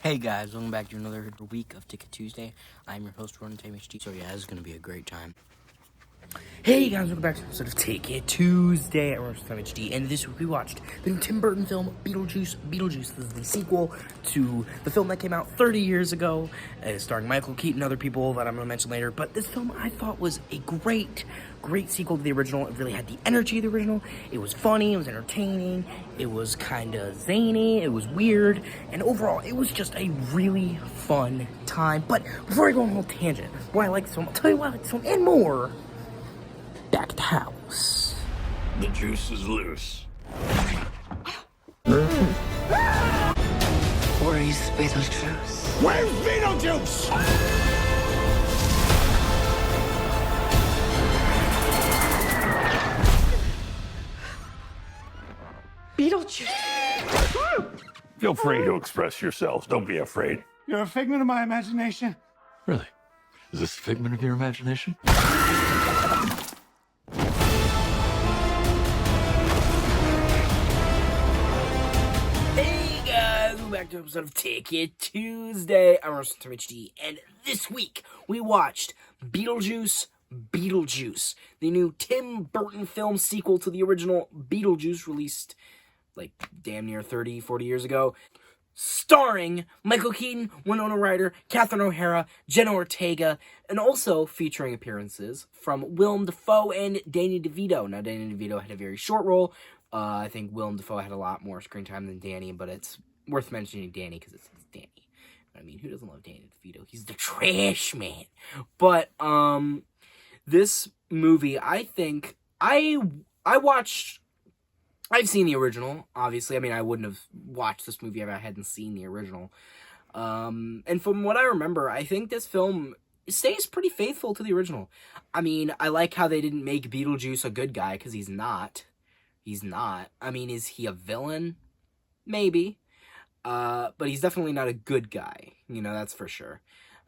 Hey guys, welcome back to another week of Ticket Tuesday. I'm your host, Ronan HD. So yeah, this is going to be a great time. Hey guys, welcome back to an episode of Ticket Tuesday. I'm Ronan HD, and this week we watched the new Tim Burton film, Beetlejuice. Beetlejuice is the sequel to the film that came out 30 years ago, starring Michael Keaton and other people that I'm going to mention later. But this film I thought was a great sequel to the original. It really had the energy of the original. It was funny, it was entertaining, it was kind of zany, it was weird, and overall, it was just a really fun time. But before I go on a whole tangent, why I like this film, I'll tell you why I like this film and more. Back at the house. The juice is loose. Where is Beetlejuice? Where's Beetlejuice? Beetlejuice! Feel free to express yourselves. Don't be afraid. You're a figment of my imagination. Really? Is this a figment of your imagination? Hey guys, welcome back to an episode of Ticket Tuesday. I'm Ronan HD, and this week we watched Beetlejuice, the new Tim Burton film sequel to the original Beetlejuice, released like damn near 30, 40 years ago. Starring Michael Keaton, Winona Ryder, Catherine O'Hara, Jenna Ortega, and also featuring appearances from Willem Dafoe and Danny DeVito. Now, Danny DeVito had a very short role. I think Willem Dafoe had a lot more screen time than Danny, but it's worth mentioning Danny because it's Danny. I mean, who doesn't love Danny DeVito? He's the trash man. But this movie, I think I've seen the original, obviously. I mean, I wouldn't have watched this movie if I hadn't seen the original. And from what I remember, I think this film stays pretty faithful to the original. I mean, I like how they didn't make Beetlejuice a good guy, because he's not. He's not. I mean, is he a villain? Maybe. But he's definitely not a good guy. That's for sure.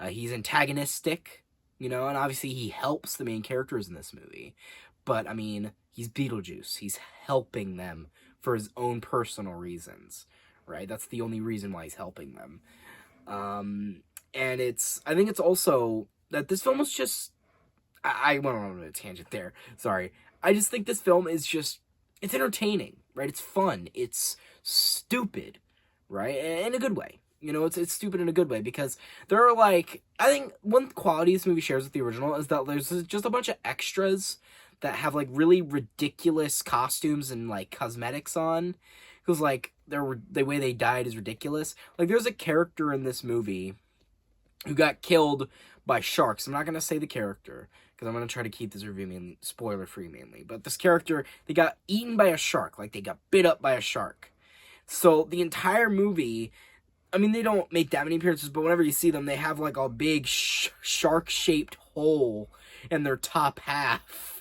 He's antagonistic, and obviously he helps the main characters in this movie. But, I mean, he's Beetlejuice. He's helping them for his own personal reasons, right? That's the only reason why he's helping them. And I think it's also that this film was just, I went on a tangent there. Sorry. I just think this film is just, it's entertaining, right? It's fun. It's stupid, right? In a good way. It's stupid in a good way, because there are, I think one quality this movie shares with the original is that there's just a bunch of extras that have, really ridiculous costumes and, cosmetics on. Because, the way they died is ridiculous. There's a character in this movie who got killed by sharks. I'm not going to say the character, because I'm going to try to keep this review spoiler-free mainly. But this character, they got eaten by a shark. They got bit up by a shark. So, the entire movie, I mean, they don't make that many appearances, but whenever you see them, they have, a big shark-shaped hole in their top half.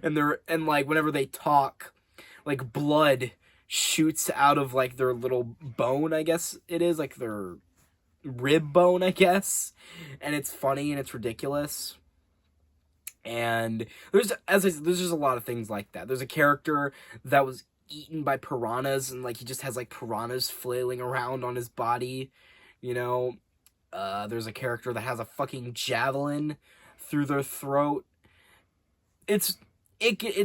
And whenever they talk, blood shoots out of, their little bone, I guess it is. Their rib bone, I guess. And it's funny and it's ridiculous. And there's just a lot of things like that. There's a character that was eaten by piranhas, and he just has piranhas flailing around on his body. There's a character that has a fucking javelin through their throat. It's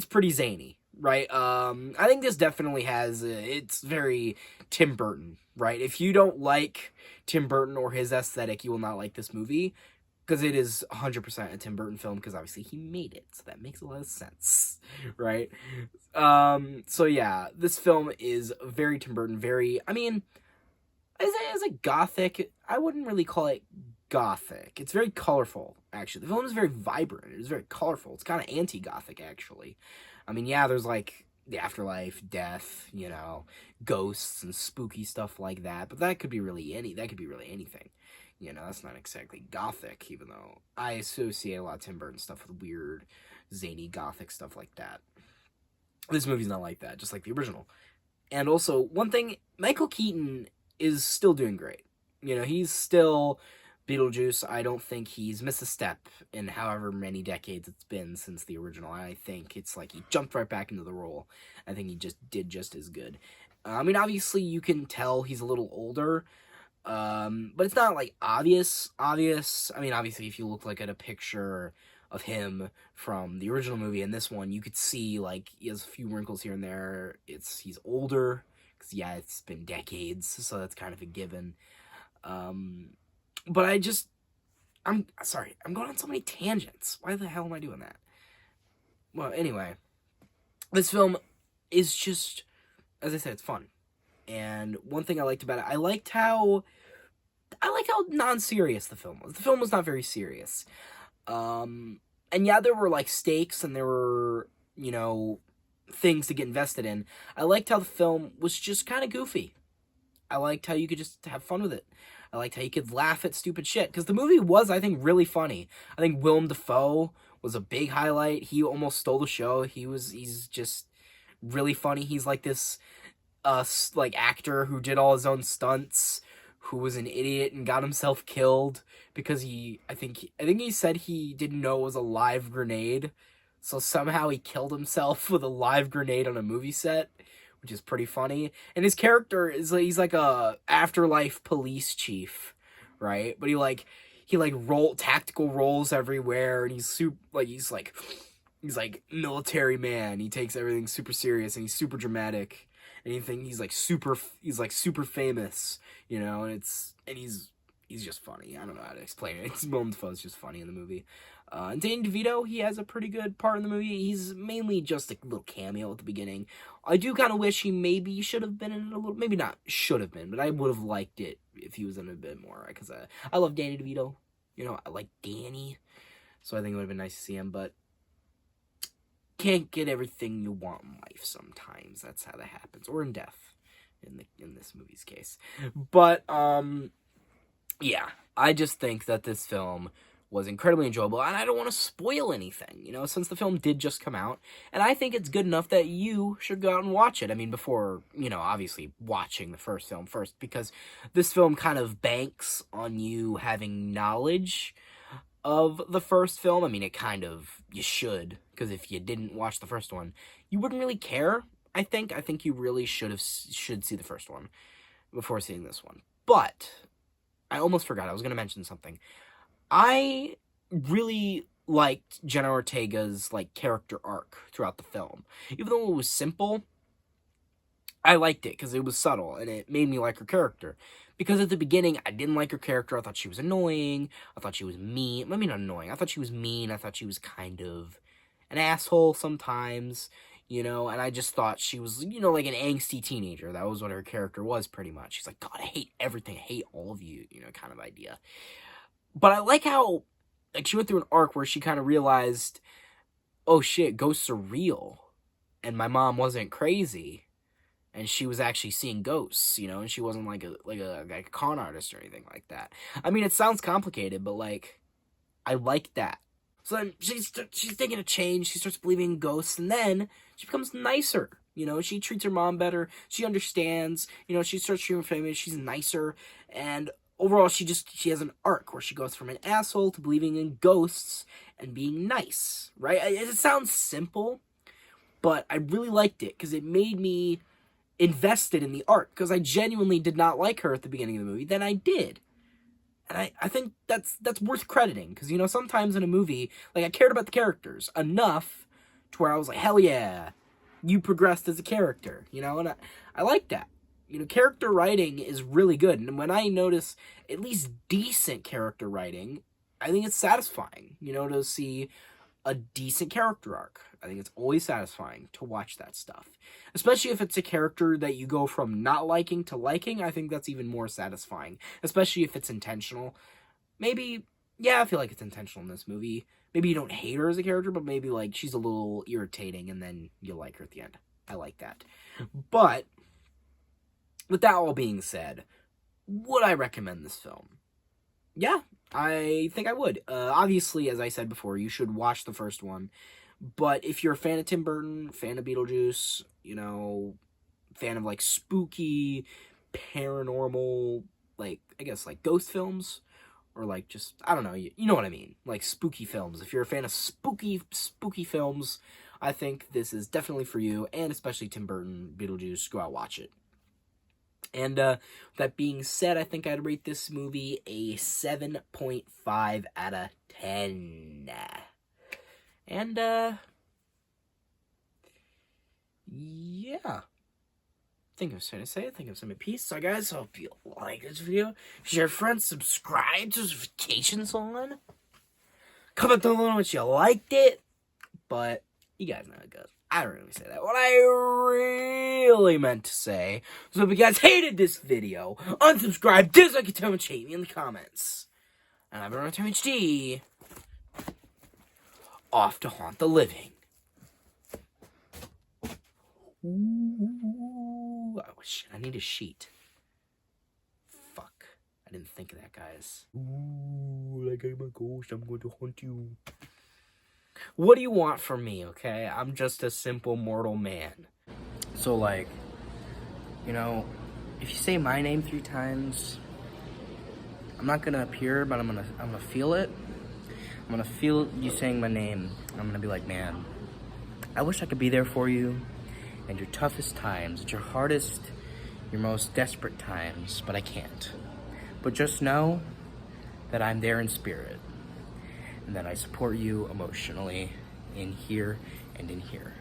pretty zany, right? I think this definitely has, it's very Tim Burton, right? If you don't like Tim Burton or his aesthetic, you will not like this movie, because it is 100% a Tim Burton film, because obviously he made it, so that makes a lot of sense, right? So yeah, this film is very Tim Burton, I mean, as a gothic, I wouldn't really call it gothic. It's very colorful, actually. The film is very vibrant. It is very colorful. It's kind of anti-gothic, actually. I mean, yeah, there's the afterlife, death, ghosts and spooky stuff like that, but that could be really anything. That's not exactly gothic, even though I associate a lot of Tim Burton stuff with weird, zany gothic stuff like that. This movie's not like that, just like the original. And also, one thing, Michael Keaton is still doing great. He's still Beetlejuice. I don't think he's missed a step in however many decades it's been since the original. I think it's he jumped right back into the role. I think he just did just as good. I mean, obviously, you can tell he's a little older, But it's not like obvious. I mean, obviously, if you look like at a picture of him from the original movie and this one, you could see like he has a few wrinkles here and there. He's older because yeah, it's been decades, so that's kind of a given. But I'm sorry, I'm going on so many tangents. Why the hell am I doing that? Well, anyway, this film is just, as I said, it's fun. And one thing I liked about it, I liked how non-serious the film was. The film was not very serious. And yeah, there were like stakes and there were, things to get invested in. I liked how the film was just kind of goofy. I liked how you could just have fun with it. I liked how you could laugh at stupid shit. Because the movie was, I think, really funny. I think Willem Dafoe was a big highlight. He almost stole the show. He's just really funny. He's like this actor who did all his own stunts, who was an idiot and got himself killed because I think he said he didn't know it was a live grenade. So somehow he killed himself with a live grenade on a movie set, which is pretty funny. And his character he's like a afterlife police chief, right? But he tactical rolls everywhere, and he's like military man. He takes everything super serious and he's super dramatic. And he's like super famous, and he's just funny. I don't know how to explain it. Willem Dafoe's just funny in the movie. And Danny DeVito, he has a pretty good part in the movie. He's mainly just a little cameo at the beginning. I do kind of wish he maybe should have been in it a little. Maybe not should have been, but I would have liked it if he was in it a bit more. Because I love Danny DeVito. I like Danny. So I think it would have been nice to see him, but can't get everything you want in life sometimes. That's how that happens. Or in death, in this movie's case. But, yeah. I just think that this film was incredibly enjoyable, and I don't want to spoil anything, since the film did just come out, and I think it's good enough that you should go out and watch it. I mean, before, obviously watching the first film first, because this film kind of banks on you having knowledge of the first film. I mean, you should, because if you didn't watch the first one, you wouldn't really care, I think you really should see the first one before seeing this one. But I almost forgot, I was going to mention something. I really liked Jenna Ortega's, character arc throughout the film. Even though it was simple, I liked it because it was subtle, and it made me like her character. Because at the beginning, I didn't like her character. I thought she was annoying. I thought she was mean. Maybe not annoying. I thought she was mean. I thought she was kind of an asshole sometimes, and I just thought she was, like an angsty teenager. That was what her character was, pretty much. She's like, God, I hate everything. I hate all of you, kind of idea. But I like how, she went through an arc where she kind of realized, oh shit, ghosts are real. And my mom wasn't crazy. And she was actually seeing ghosts, and she wasn't like a con artist or anything like that. I mean, it sounds complicated, but, I like that. So then she's taking a change, she starts believing in ghosts, and then she becomes nicer. She treats her mom better, she understands, she starts treating her family, she's nicer, and overall, she has an arc where she goes from an asshole to believing in ghosts and being nice, right? It sounds simple, but I really liked it because it made me invested in the arc, because I genuinely did not like her at the beginning of the movie. Then I did. And I think that's worth crediting, because, sometimes in a movie, I cared about the characters enough to where I was like, hell yeah, you progressed as a character, and I like that. Character writing is really good, and when I notice at least decent character writing, I think it's satisfying, to see a decent character arc. I think it's always satisfying to watch that stuff. Especially if it's a character that you go from not liking to liking, I think that's even more satisfying. Especially if it's intentional. Maybe, yeah, I feel like it's intentional in this movie. Maybe you don't hate her as a character, but maybe, she's a little irritating, and then you like her at the end. I like that. But with that all being said, would I recommend this film? Yeah, I think I would. Obviously, as I said before, you should watch the first one. But if you're a fan of Tim Burton, fan of Beetlejuice, fan of, spooky, paranormal, I guess, ghost films, or, just, I don't know, you know what I mean, spooky films. If you're a fan of spooky films, I think this is definitely for you, and especially Tim Burton, Beetlejuice, go out, watch it. And that being said, I think I'd rate this movie a 7.5 out of 10. And, yeah. I think I'm starting to say it. I think I'm saying peace. So, guys, hope you like this video. Share with friends, subscribe, notifications on. Comment down below if you liked it. But, you guys know how it goes. I don't really say that. What I really meant to say was if you guys hated this video, unsubscribe, dislike it, tell me in the comments. And I've been on HD. Off to haunt the living. Ooh, oh shit, I need a sheet. Fuck. I didn't think of that, guys. Ooh, like I'm a ghost, I'm going to haunt you. What do you want from me, okay? I'm just a simple mortal man. So, like, you know, if you say my name 3 times, I'm not gonna appear, but I'm gonna feel it. I'm gonna feel you saying my name. I'm gonna be like, man, I wish I could be there for you at your toughest times, at your hardest, your most desperate times, but I can't. But just know that I'm there in spirit, and that I support you emotionally in here and in here.